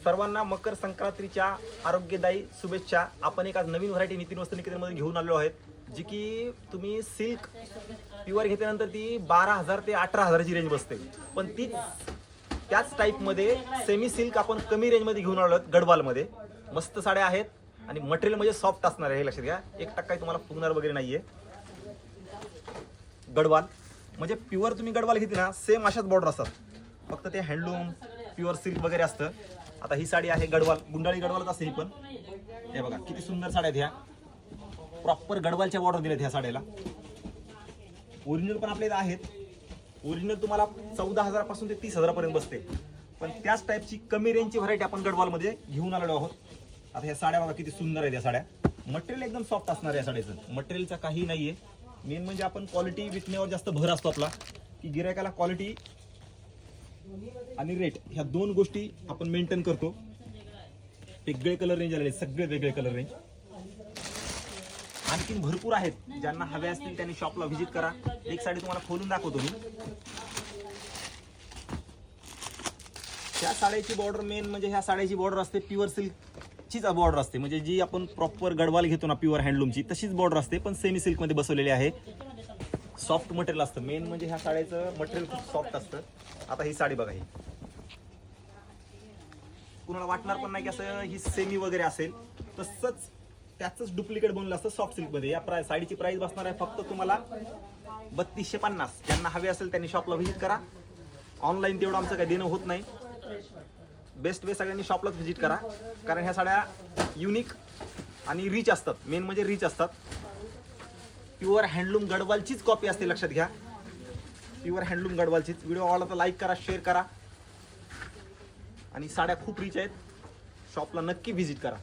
सर्वांना मकर संक्रांतीच्या आरोग्यदायी शुभेच्छा. आपण एक आज नवीन व्हरायटी नितीन वस्त्र निकेतनमध्ये घेऊन आलेलो आहेत, जी की तुम्ही सिल्क प्युअर घेतल्यानंतर ती 12,000 ते 18,000ची रेंज बसते. पण तीच त्याच टाईपमध्ये सेमी सिल्क आपण कमी रेंजमध्ये घेऊन आलो आहोत गडवालमध्ये. मस्त साड्या आहेत आणि मटेरियल म्हणजे सॉफ्ट असणार आहे, हे लक्षात घ्या. 1% तुम्हाला फुगणार वगैरे नाहीये. गडवाल म्हणजे प्युअर तुम्ही गडवाल घेतली ना, सेम अशाच बॉर्डर असतात, फक्त ते हँडलूम प्युअर सिल्क वगैरे असतं. आता ही साडी आहे गडवाल, गुंडाळी गडवालच असते ही पण. हे बघा किती सुंदर साड्या आहेत ह्या, प्रॉपर गडवालच्या बॉर्डर दिल्यात ह्या साड्याला. ओरिजिनल पण आपल्या इथं आहेत. ओरिजिनल तुम्हाला 14,000 पासून ते 30,000 पर्यंत बसते. पण त्याच टाईपची कमी रेंजची व्हरायटी आपण गडवालमध्ये घेऊन आलेलो आहोत. आता ह्या साड्या बघा किती सुंदर आहेत या साड्या. मटेरियल एकदम सॉफ्ट असणार आहे या साड्याचं, मटेरियलचा काही नाहीये. मेन म्हणजे आपण क्वालिटी विकण्यावर जास्त भर असतो आपला, की गिरायकाला क्वालिटी आणि रेट ह्या दोन गोष्टी आपण मेंटेन करतो. वेगळे कलर रेंज आलेले, सगळे वेगळे कलर रेंज. आणखीन भरपूर आहेत, ज्यांना हवे असतील त्यांनी शॉपला व्हिजिट करा. एक साडी तुम्हाला खोलून दाखवतो मी. ह्या साड्याची बॉर्डर मेन म्हणजे ह्या साड्याची बॉर्डर असते प्युअर सिल्कचीच बॉर्डर असते, म्हणजे जी आपण प्रॉपर गडवाल घेतो ना प्युअर हँडलूमची तशीच बॉर्डर असते, पण सेमी सिल्कमध्ये बसवलेली आहे. सॉफ्ट मटेरियल असतं. मेन म्हणजे ह्या साड्याचं मटेरियल खूप सॉफ्ट असतं. आता ही साडी बघा, ही कुणाला वाटणार पण नाही की असं ही सेमी वगैरे असेल, तसंच त्याचंच डुप्लिकेट बनवलं असतं सॉफ्ट सिल्कमध्ये. या साडीची प्राइस बसणार आहे फक्त तुम्हाला 3250. ज्यांना हवे असेल त्यांनी शॉपला व्हिजिट करा. ऑनलाईन तेवढं आमचं काही देणं होत नाही. बेस्ट वे सगळ्यांनी शॉपलाच व्हिजिट करा, कारण ह्या साड्या युनिक आणि रिच असतात. मेन म्हणजे रिच असतात. प्युअर हँडलूम गडवालचीच कॉपी असते, लक्षात घ्या. Pure handloom गडवालचीच. व्हिडिओ आवडला तर लाईक करा, शेअर करा. आणि साड्या खूप रिच आहेत. शॉपला नक्की व्हिजिट करा.